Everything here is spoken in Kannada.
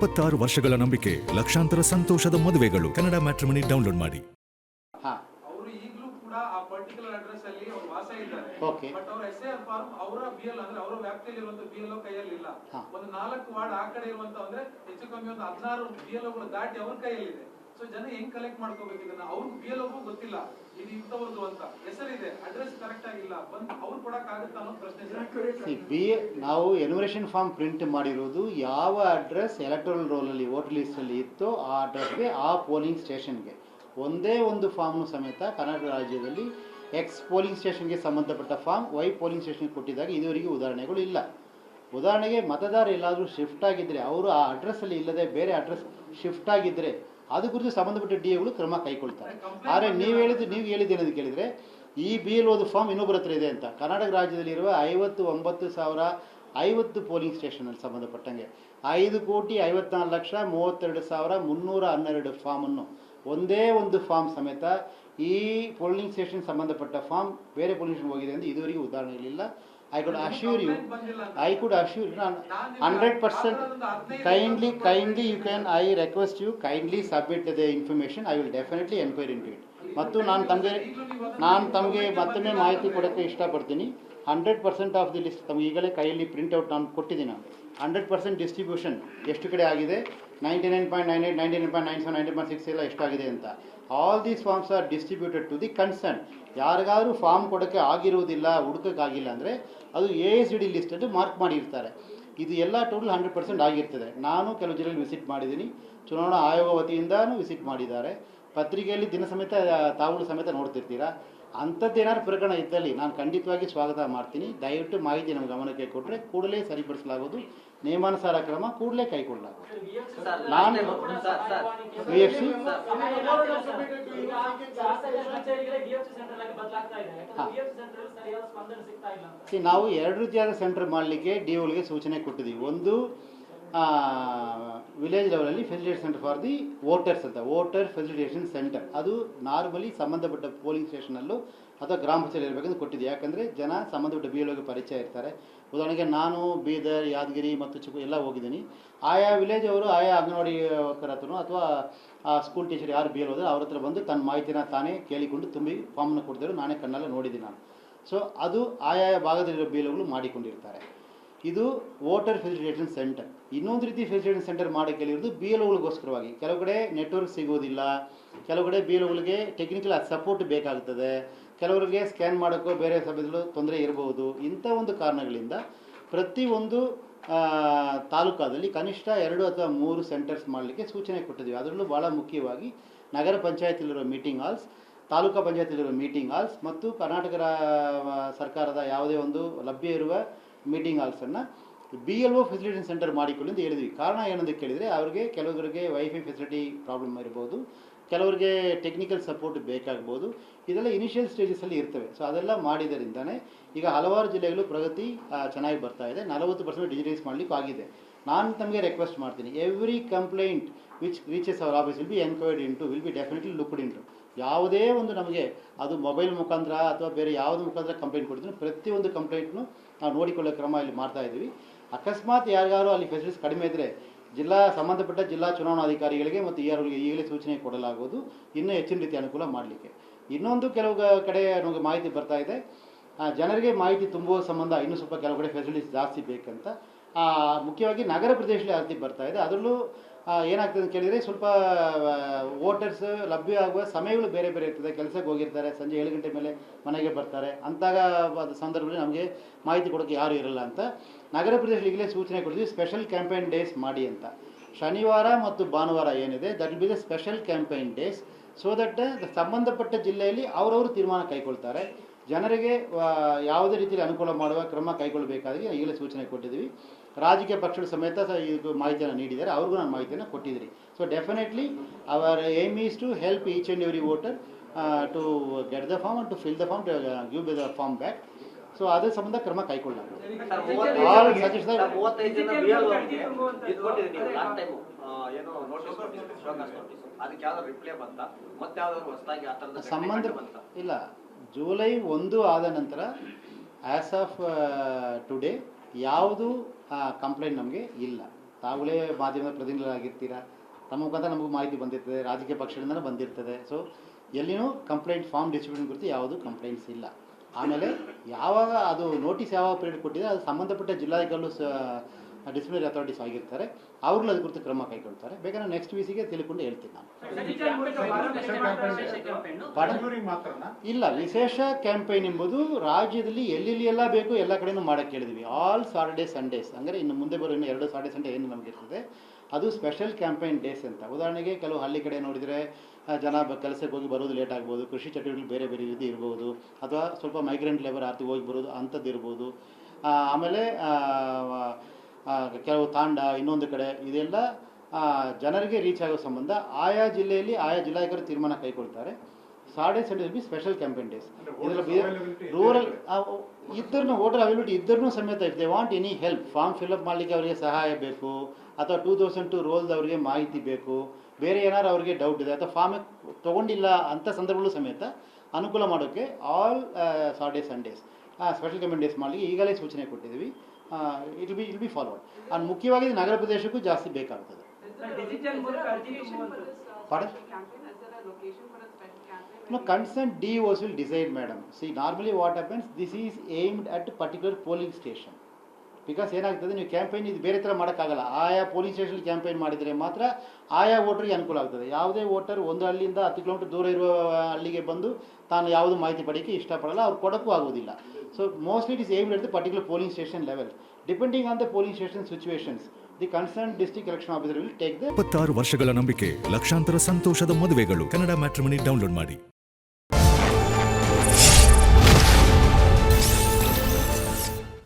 26 ವರ್ಷಗಳ ನಂಬಿಕೆ, ಲಕ್ಷಾಂತರ ಸಂತೋಷದ ಮದುವೆಗಳು. ಕನ್ನಡ ಮ್ಯಾಟ್ರಿಮನಿ ಡೌನ್ಲೋಡ್ ಮಾಡಿ. ಅವರು ಈಗಲೂ ಕೂಡ ಆ ಪರ್ಟಿಕ್ಯುಲರ್ ಅಡ್ರೆಸ್ ಅಲ್ಲಿ ಅವರು ವಾಸ ಇದ್ದಾರೆ. ಬಟ್ ಅವರ SIR ಫಾರ್ಮ್ ಅವರ BL ಅಂದ್ರೆ ಅವರ ವ್ಯಾಪ್ತಿಯಲ್ಲಿ ಇರುವಂತ BLO ಕೈಯಲ್ಲಿ ಇಲ್ಲ. ಒಂದು 4 ವಾರ್ಡ್ ಆ ಕಡೆ ಇರುವಂತ ಅಂದ್ರೆ ಹೆಚ್ಚು ಕಮ್ಮಿ ಒಂದು 16 BLOಗಳು ದಾಟಿ ಅವ್ರ ಕೈಯಲ್ಲಿದೆ. ಸೊ ಜನ ಹೆಂಗ್ ಕಲೆಕ್ಟ್ ಮಾಡ್ಕೋಬೇಕು ಇದನ್ನ? ಅವ್ರಿಗೆ BLOಗೂ ಗೊತ್ತಿಲ್ಲ ಇದು ಇಂಥವ್ರದ್ದು ಅಂತ. ಹೆಸರಿದೆ, ಅಡ್ರೆಸ್ ಕರೆಕ್ಟ್ ಆಗಿಲ್ಲ, ಬಂದು ಅವ್ರು ಕೊಡಕ್ ಆಗುತ್ತಾ ಅನ್ನೋ ಪ್ರಶ್ನೆ. ನಾವು ಎನ್ಯುಮರೇಷನ್ ಫಾರ್ಮ್ ಪ್ರಿಂಟ್ ಮಾಡಿರೋದು ಯಾವ ಅಡ್ರೆಸ್ ಎಲೆಕ್ಟ್ರಲ್ ರೋಲ್ ಅಲ್ಲಿ ವೋಟರ್ ಲಿಸ್ಟ್ ಅಲ್ಲಿ ಇತ್ತೋ ಆ ಅಡ್ರೆಸ್ಗೆ, ಆ ಪೋಲಿಂಗ್ ಸ್ಟೇಷನ್ಗೆ ಒಂದೇ ಒಂದು ಫಾರ್ಮ್ ಸಮೇತ ಕರ್ನಾಟಕ ರಾಜ್ಯದಲ್ಲಿ ಎಕ್ಸ್ ಪೋಲಿಂಗ್ ಸ್ಟೇಷನ್ಗೆ ಸಂಬಂಧಪಟ್ಟ ಫಾರ್ಮ್ ವೈ ಪೋಲಿಂಗ್ ಸ್ಟೇಷನ್ಗೆ ಕೊಟ್ಟಿದ್ದಾಗ ಇದುವರೆಗೆ ಉದಾಹರಣೆಗಳು ಇಲ್ಲ. ಉದಾಹರಣೆಗೆ ಮತದಾರ ಎಲ್ಲಾದರೂ ಶಿಫ್ಟ್ ಆಗಿದ್ದರೆ, ಅವರು ಆ ಅಡ್ರೆಸ್ಸಲ್ಲಿ ಇಲ್ಲದೆ ಬೇರೆ ಅಡ್ರೆಸ್ ಶಿಫ್ಟ್ ಆಗಿದ್ದರೆ ಅದು ಕುರಿತು ಸಂಬಂಧಪಟ್ಟ DAಗಳು ಕ್ರಮ ಕೈಗೊಳ್ತಾರೆ. ಆದರೆ ನೀವು ಹೇಳಿದ್ದೇನದು ಕೇಳಿದರೆ, ಈ BLOದು ಫಾರ್ಮ್ ಇನ್ನೊಬ್ಬರ ಹತ್ರ ಇದೆ ಅಂತ. ಕರ್ನಾಟಕ ರಾಜ್ಯದಲ್ಲಿರುವ 59,050 ಪೋಲಿಂಗ್ ಸ್ಟೇಷನಲ್ಲಿ ಸಂಬಂಧಪಟ್ಟಂಗೆ 5,54,32,312 ಫಾರ್ಮನ್ನು ಒಂದೇ ಒಂದು ಫಾರ್ಮ್ ಸಮೇತ ಈ ಪೋಲಿಂಗ್ ಸ್ಟೇಷನ್ ಸಂಬಂಧಪಟ್ಟ ಫಾರ್ಮ್ ಬೇರೆ ಪೋಲಿಂಗ್ ಸ್ಟೇಷನ್ ಹೋಗಿದೆ ಅಂತ ಇದುವರೆಗೂ ಉದಾಹರಣೆಗಳಿಲ್ಲ. I could assure you 100%. Kindly you can, I request you, kindly submit the information. I will definitely enquire into it. ಮತ್ತು ನಾನು ತಮಗೆ ಮತ್ತೊಮ್ಮೆ ಮಾಹಿತಿ ಕೊಡೋಕ್ಕೆ ಇಷ್ಟಪಡ್ತೀನಿ. 100% ಆಫ್ ದಿ ಲಿಸ್ಟ್ ತಮಗೆ ಈಗಲೇ ಕೈಯಲ್ಲಿ ಪ್ರಿಂಟ್ಔಟ್ ನಾನು ಕೊಟ್ಟಿದ್ದೀನಿ. ನಾನು 100% ಡಿಸ್ಟ್ರಿಬ್ಯೂಷನ್ ಎಷ್ಟು ಕಡೆ ಆಗಿದೆ, 99.98, 99.97, 90.6 ಎಲ್ಲ ಎಷ್ಟಾಗಿದೆ ಅಂತ. All these forms are distributed to the concern. ಯಾರಿಗಾದ್ರೂ ಫಾರ್ಮ್ ಕೊಡೋಕ್ಕೆ ಆಗಿರುವುದಿಲ್ಲ, ಹುಡುಕೋಕ್ಕಾಗಿಲ್ಲ ಅಂದರೆ ಅದು ASD ಲಿಸ್ಟಲ್ಲಿ ಮಾರ್ಕ್ ಮಾಡಿರ್ತಾರೆ. ಇದು ಎಲ್ಲ ಟೋಟಲ್ 100% ಆಗಿರ್ತದೆ. ನಾನು ಕೆಲವು ಜಿಲ್ಲೆಯಲ್ಲಿ ವಿಸಿಟ್ ಮಾಡಿದ್ದೀನಿ, ಚುನಾವಣಾ ಆಯೋಗ ವತಿಯಿಂದನೂ ವಿಸಿಟ್ ಮಾಡಿದ್ದಾರೆ. ಪತ್ರಿಕೆಯಲ್ಲಿ ದಿನ ಸಮೇತ ತಾವುಗಳು ಸಮೇತ ನೋಡ್ತಿರ್ತೀರಾ. ಅಂಥದ್ದೇನಾದ್ರು ಪ್ರಕರಣ ಇದ್ದಲ್ಲಿ ನಾನು ಖಂಡಿತವಾಗಿ ಸ್ವಾಗತ ಮಾಡ್ತೀನಿ. ದಯವಿಟ್ಟು ಮಾಹಿತಿ ನಮ್ಮ ಗಮನಕ್ಕೆ ಕೊಟ್ಟರೆ ಕೂಡಲೇ ಸರಿಪಡಿಸಲಾಗೋದು, ನಿಯಮಾನುಸಾರ ಕ್ರಮ ಕೂಡಲೇ ಕೈಗೊಳ್ಳಲಾಗುವುದು. ನಾನು ನಾವು 2 ರೀತಿಯಾದ ಸೆಂಟರ್ ಮಾಡಲಿಕ್ಕೆ DOಗಳಿಗೆ ಸೂಚನೆ ಕೊಟ್ಟಿದ್ದೀವಿ. ಒಂದು ವಿಲೇಜ್ ಲೆವೆಲಲ್ಲಿ facilitation centre for the voters ಅಂತ, ವೋಟರ್ ಫೆಸಿಲಿಟೇಷನ್ ಸೆಂಟರ್. ಅದು ನಾರ್ಮಲಿ ಸಂಬಂಧಪಟ್ಟ ಪೋಲಿಂಗ್ ಸ್ಟೇಷನಲ್ಲೂ ಅಥವಾ ಗ್ರಾಮ ಪಂಚಾಯತ್ ಇರಬೇಕಂತ ಕೊಟ್ಟಿದೆ. ಯಾಕಂದರೆ ಜನ ಸಂಬಂಧಪಟ್ಟ BLOಗೆ ಪರಿಚಯ ಇರ್ತಾರೆ. ಉದಾಹರಣೆಗೆ ನಾನು ಬೀದರ್, ಯಾದಗಿರಿ ಮತ್ತು ಎಲ್ಲ ಹೋಗಿದ್ದೀನಿ. ಆಯಾ ವಿಲೇಜ್ ಅವರು ಆಯಾ ಅಂಗನವಾಡಿ ವರ್ಕರ್ ಹತ್ರನೋ ಅಥವಾ ಸ್ಕೂಲ್ ಟೀಚರ್ ಯಾರು BLO ಹೋದರೆ ಅವ್ರ ಹತ್ರ ಬಂದು ತನ್ನ ಮಾಹಿತಿನ ತಾನೇ ಕೇಳಿಕೊಂಡು ತುಂಬಿ ಫಾರ್ಮ್ನ ಕೊಡ್ತಿದ್ರು. ನಾನೇ ಕಣ್ಣಲ್ಲೇ ನೋಡಿದ್ದೀನಿ ನಾನು. ಸೊ ಅದು ಆಯಾ ಭಾಗದಲ್ಲಿರೋ BLOಗಳು ಮಾಡಿಕೊಂಡಿರ್ತಾರೆ. ಇದು ವೋಟರ್ ಫೆಸಿಲಿಟೇಷನ್ ಸೆಂಟರ್. ಇನ್ನೊಂದು ರೀತಿ ಫೆಸಿಲಿಟೇಷನ್ ಸೆಂಟರ್ ಮಾಡಿ ಕೇಳಿರೋದು BLOಗಳಿಗೋಸ್ಕರವಾಗಿ. ಕೆಲವು ಕಡೆ ನೆಟ್ವರ್ಕ್ ಸಿಗೋದಿಲ್ಲ, ಕೆಲವು ಕಡೆ BLOಗಳಿಗೆ ಟೆಕ್ನಿಕಲ್ ಸಪೋರ್ಟ್ ಬೇಕಾಗ್ತದೆ, ಕೆಲವರಿಗೆ ಸ್ಕ್ಯಾನ್ ಮಾಡೋಕ್ಕೋ ಬೇರೆ ಸಭೆಗಳು ತೊಂದರೆ ಇರಬಹುದು. ಇಂಥ ಒಂದು ಕಾರಣಗಳಿಂದ ಪ್ರತಿಯೊಂದು ತಾಲೂಕಾದಲ್ಲಿ ಕನಿಷ್ಠ 2 ಅಥವಾ 3 ಸೆಂಟರ್ಸ್ ಮಾಡಲಿಕ್ಕೆ ಸೂಚನೆ ಕೊಟ್ಟಿದ್ದೀವಿ. ಅದರಲ್ಲೂ ಭಾಳ ಮುಖ್ಯವಾಗಿ ನಗರ ಪಂಚಾಯತಿಲಿರೋ ಮೀಟಿಂಗ್ ಹಾಲ್ಸ್, ತಾಲೂಕಾ ಪಂಚಾಯತಿಲಿರೋ ಮೀಟಿಂಗ್ ಹಾಲ್ಸ್ ಮತ್ತು ಕರ್ನಾಟಕ ಸರ್ಕಾರದ ಯಾವುದೇ ಒಂದು ಲಭ್ಯ ಇರುವ ಮೀಟಿಂಗ್ ಹಾಲ್ಸನ್ನು BLO ಫೆಸಿಲಿಟೇಷನ್ ಸೆಂಟರ್ ಮಾಡಿಕೊಳ್ಳಿ ಅಂತ ಹೇಳಿದ್ವಿ. ಕಾರಣ ಏನಂತ ಕೇಳಿದರೆ, ಕೆಲವರಿಗೆ ವೈಫೈ ಫೆಸಿಲಿಟಿ ಪ್ರಾಬ್ಲಮ್ ಇರ್ಬೋದು, ಕೆಲವರಿಗೆ ಟೆಕ್ನಿಕಲ್ ಸಪೋರ್ಟ್ ಬೇಕಾಗ್ಬೋದು. ಇದೆಲ್ಲ ಇನಿಷಿಯಲ್ ಸ್ಟೇಜಸಲ್ಲಿ ಇರ್ತವೆ. ಸೊ ಅದೆಲ್ಲ ಮಾಡಿದರಿಂದನೇ ಈಗ ಹಲವಾರು ಜಿಲ್ಲೆಗಳು ಪ್ರಗತಿ ಚೆನ್ನಾಗಿ ಬರ್ತಾ ಇದೆ. 40% ಡಿಜಿಟೈಸ್ ಮಾಡಲಿಕ್ಕೆ ಆಗಿದೆ. ನಾನು ತಮಗೆ ರಿಕ್ವೆಸ್ಟ್ ಮಾಡ್ತೀನಿ, every complaint which reaches our office will be enquired into, will be definitely looked into. ಯಾವುದೇ ಒಂದು ನಮಗೆ ಅದು ಮೊಬೈಲ್ ಮುಖಾಂತರ ಅಥವಾ ಬೇರೆ ಯಾವುದ್ರ ಮುಖಾಂತರ ಕಂಪ್ಲೇಂಟ್ ಕೊಡ್ತೀನಿ, ಪ್ರತಿಯೊಂದು ಕಂಪ್ಲೇಂಟ್ನು ನಾವು ನೋಡಿಕೊಳ್ಳೋ ಕ್ರಮ ಇಲ್ಲಿ ಮಾಡ್ತಾ ಇದ್ದೀವಿ. ಅಕಸ್ಮಾತ್ ಯಾರಿಗಾರು ಅಲ್ಲಿ ಫೆಸಿಲಿಟೀಸ್ ಕಡಿಮೆ ಇದ್ದರೆ ಸಂಬಂಧಪಟ್ಟ ಜಿಲ್ಲಾ ಚುನಾವಣಾಧಿಕಾರಿಗಳಿಗೆ ಮತ್ತು EROಗಳಿಗೆ ಈಗಲೇ ಸೂಚನೆ ಕೊಡಲಾಗುವುದು, ಇನ್ನೂ ಹೆಚ್ಚಿನ ರೀತಿ ಅನುಕೂಲ ಮಾಡಲಿಕ್ಕೆ. ಇನ್ನೊಂದು ಕೆಲವು ಕಡೆ ನಮಗೆ ಮಾಹಿತಿ ಬರ್ತಾ ಇದೆ, ಜನರಿಗೆ ಮಾಹಿತಿ ತುಂಬುವ ಸಂಬಂಧ ಇನ್ನೂ ಸ್ವಲ್ಪ ಕೆಲವು ಕಡೆ ಫೆಸಿಲಿಟೀಸ್ ಜಾಸ್ತಿ ಬೇಕಂತ. ಮುಖ್ಯವಾಗಿ ನಗರ ಪ್ರದೇಶದಲ್ಲಿ ಅರ್ತಿ ಬರ್ತಾ ಇದೆ. ಅದರಲ್ಲೂ ಏನಾಗ್ತದೆ ಅಂತ ಕೇಳಿದರೆ, ಸ್ವಲ್ಪ ವೋಟರ್ಸ್ ಲಭ್ಯ ಆಗುವ ಸಮಯಗಳು ಬೇರೆ ಬೇರೆ ಇರ್ತದೆ. ಕೆಲಸಕ್ಕೆ ಹೋಗಿರ್ತಾರೆ, ಸಂಜೆ 7 ಗಂಟೆ ಮೇಲೆ ಮನೆಗೆ ಬರ್ತಾರೆ. ಅಂತಹ ಸಂದರ್ಭದಲ್ಲಿ ನಮಗೆ ಮಾಹಿತಿ ಕೊಡೋಕ್ಕೆ ಯಾರೂ ಇರಲ್ಲ ಅಂತ ನಗರ ಪ್ರದೇಶಗಳಿಗೆ ಸೂಚನೆ ಕೊಡ್ತೀವಿ. ಸ್ಪೆಷಲ್ ಕ್ಯಾಂಪೇನ್ ಡೇಸ್ ಮಾಡಿ ಅಂತ. ಶನಿವಾರ ಮತ್ತು ಭಾನುವಾರ ಏನಿದೆ, that will be the special campaign days. So that ಸಂಬಂಧಪಟ್ಟ ಜಿಲ್ಲೆಯಲ್ಲಿ ಅವರವರು ತೀರ್ಮಾನ ಕೈಗೊಳ್ತಾರೆ. ಜನರಿಗೆ ಯಾವುದೇ ರೀತಿಯಲ್ಲಿ ಅನುಕೂಲ ಮಾಡುವ ಕ್ರಮ ಕೈಗೊಳ್ಳಬೇಕಾಗಿ ಈಗಲೇ ಸೂಚನೆ ಕೊಟ್ಟಿದ್ದೀವಿ. ರಾಜಕೀಯ ಪಕ್ಷಗಳ ಸಮೇತ ಇದು ಮಾಹಿತಿಯನ್ನು ನೀಡಿದ್ದಾರೆ, ಅವ್ರಿಗೂ ನಾನು ಮಾಹಿತಿಯನ್ನು ಕೊಟ್ಟಿದ್ದೀರಿ. So definitely our aim is to help each and every voter to get the form and to fill the form, to give the form back. So ಅದೇ ಸಂಬಂಧ ಕ್ರಮ ಕೈಗೊಳ್ಳಲಾಗಿದೆ. ಸಂಬಂಧ ಇಲ್ಲ. ಜುಲೈ 1 ಆದ ನಂತರ ಆ್ಯಸ್ ಆಫ್ ಟುಡೇ ಯಾವುದು ಕಂಪ್ಲೇಂಟ್ ನಮಗೆ ಇಲ್ಲ. ತಾವುಗಳೇ ಮಾಧ್ಯಮದ ಪ್ರತಿನಿಧಿಗಳಾಗಿರ್ತೀರಾ, ತಮ್ಮ ಮುಖಾಂತರ ನಮಗೂ ಮಾಹಿತಿ ಬಂದಿರ್ತದೆ, ರಾಜಕೀಯ ಪಕ್ಷಗಳಿಂದ ಬಂದಿರ್ತದೆ. ಸೊ ಎಲ್ಲಿನೂ ಕಂಪ್ಲೇಂಟ್ ಫಾರ್ಮ್ ಡಿಸ್ಟ್ರಿಬ್ಯೂಷನ್ ಕುರಿತು ಯಾವುದೂ ಕಂಪ್ಲೇಂಟ್ಸ್ ಇಲ್ಲ. ಆಮೇಲೆ ಯಾವಾಗ ಅದು ನೋಟಿಸ್ ಯಾವಾಗ ಪೀರಿಯಡ್ ಕೊಟ್ಟಿದೆ ಅದು ಸಂಬಂಧಪಟ್ಟ ಜಿಲ್ಲಾಧಿಕಾರಿಗಳು ಡಿಸಿಪ್ಲಿನರಿ ಅಥಾರಿಟೀಸ್ ಆಗಿರ್ತಾರೆ, ಅವ್ರುಗಳು ಅದ್ರ ಕುರಿತು ಕ್ರಮ ಕೈಗೊಳ್ತಾರೆ. ಬೇಕಾದ್ರೆ ನೆಕ್ಸ್ಟ್ ವೀಸಿಗೆ ತಿಳ್ಕೊಂಡು ಹೇಳ್ತೀನಿ ನಾನು. ಇಲ್ಲ, ವಿಶೇಷ ಕ್ಯಾಂಪೇನ್ ಎಂಬುದು ರಾಜ್ಯದಲ್ಲಿ ಎಲ್ಲೆಲ್ಲಿ ಎಲ್ಲ ಬೇಕು ಎಲ್ಲ ಕಡೆನೂ ಮಾಡೋಕ್ಕೆ ಹೇಳಿದ್ವಿ. ಆಲ್ ಸಾಟರ್ಡೇ ಸಂಡೇಸ್ ಅಂದರೆ ಇನ್ನು ಮುಂದೆ ಬರೋ ಇನ್ನು 2 ಸಾಟರ್ಡೇ ಸಂಡೇ ಏನು ನಮಗಿರ್ತದೆ ಅದು ಸ್ಪೆಷಲ್ ಕ್ಯಾಂಪೇನ್ ಡೇಸ್ ಅಂತ. ಉದಾಹರಣೆಗೆ ಕೆಲವು ಹಳ್ಳಿ ಕಡೆ ನೋಡಿದರೆ ಜನ ಕೆಲಸಕ್ಕೆ ಹೋಗಿ ಬರೋದು ಲೇಟ್ ಆಗ್ಬೋದು, ಕೃಷಿ ಚಟುವಟಿಕೆ ಬೇರೆ ಬೇರೆ ರೀತಿ ಇರ್ಬೋದು, ಅಥವಾ ಸ್ವಲ್ಪ ಮೈಗ್ರೆಂಟ್ ಲೇಬರ್ ಆರ್ತಿ ಹೋಗಿ ಬರೋದು ಅಂಥದ್ದು ಇರ್ಬೋದು. ಆಮೇಲೆ ಕೆಲವು ತಾಂಡ ಇನ್ನೊಂದು ಕಡೆ ಇದೆಲ್ಲ ಜನರಿಗೆ ರೀಚ್ ಆಗೋ ಸಂಬಂಧ ಆಯಾ ಜಿಲ್ಲೆಯಲ್ಲಿ ಆಯಾ ಜಿಲ್ಲಾಧಿಕಾರಿ ತೀರ್ಮಾನ ಕೈಗೊಳ್ತಾರೆ. Saturday Sunday be special campaign days. Rural ಇದ್ರೂ ವೋಟರ್ ಅವೈಲಬಿಲಿಟಿ ಇದ್ರೂ ಸಮೇತ if they want any help, form fill up ಮಾಡಲಿಕ್ಕೆ ಅವರಿಗೆ ಸಹಾಯ ಬೇಕು, ಅಥವಾ 2002 ರೋಲ್ಸ್ ಅವರಿಗೆ ಮಾಹಿತಿ ಬೇಕು, ಬೇರೆ ಏನಾರು ಅವರಿಗೆ ಡೌಟ್ ಇದೆ ಅಥವಾ ಫಾರ್ಮ್ ತೊಗೊಂಡಿಲ್ಲ ಅಂಥ ಸಂದರ್ಭಗಳು ಸಮೇತ ಅನುಕೂಲ ಮಾಡೋಕ್ಕೆ all Saturday Sundays special campaign days ಮಾಡಲಿಕ್ಕೆ ಈಗಲೇ ಸೂಚನೆ ಕೊಟ್ಟಿದ್ದೀವಿ. It be followed. ಆ್ಯಂಡ್ ಮುಖ್ಯವಾಗಿ ನಗರ ಪ್ರದೇಶಕ್ಕೂ ಜಾಸ್ತಿ ಬೇಕಾಗ್ತದೆ. No, concerned DOs will decide, madam. See, normally what happens, this is aimed at a particular polling station. Because ಏನಾಗ್ತದೆ, ನೀವು ಕ್ಯಾಂಪೇನ್ ಇದು ಬೇರೆ ಥರ ಮಾಡೋಕ್ಕಾಗಲ್ಲ. ಆಯಾ ಪೋಲಿಂಗ್ ಸ್ಟೇಷನ್ ಕ್ಯಾಂಪೇನ್ ಮಾಡಿದರೆ ಮಾತ್ರ ಆಯಾ ವೋಟರ್ಗೆ ಅನುಕೂಲ ಆಗ್ತದೆ. ಯಾವುದೇ ವೋಟರ್ ಒಂದು ಹಳ್ಳಿಯಿಂದ 10 ಕಿಲೋಮೀಟರ್ ದೂರ ಇರುವ ಹಳ್ಳಿಗೆ ಬಂದು ತಾನು ಯಾವುದು ಮಾಹಿತಿ ಪಡೆಯೋಕ್ಕೆ ಇಷ್ಟಪಡಲ್ಲ, ಅವ್ರು ಕೊಡೋಕ್ಕೂ ಆಗೋದಿಲ್ಲ. So mostly it is aimed at the particular polling station level. Depending on the polling station situations, the concern district election officer will take the 26 ವರ್ಷಗಳ ನಂಬಿಕೆ, ಲಕ್ಷಾಂತರ ಸಂತೋಷದ ಮದುವೆಗಳು. ಕನ್ನಡ ಮ್ಯಾಟ್ರಿಮನಿ ಡೌನ್ಲೋಡ್ ಮಾಡಿ.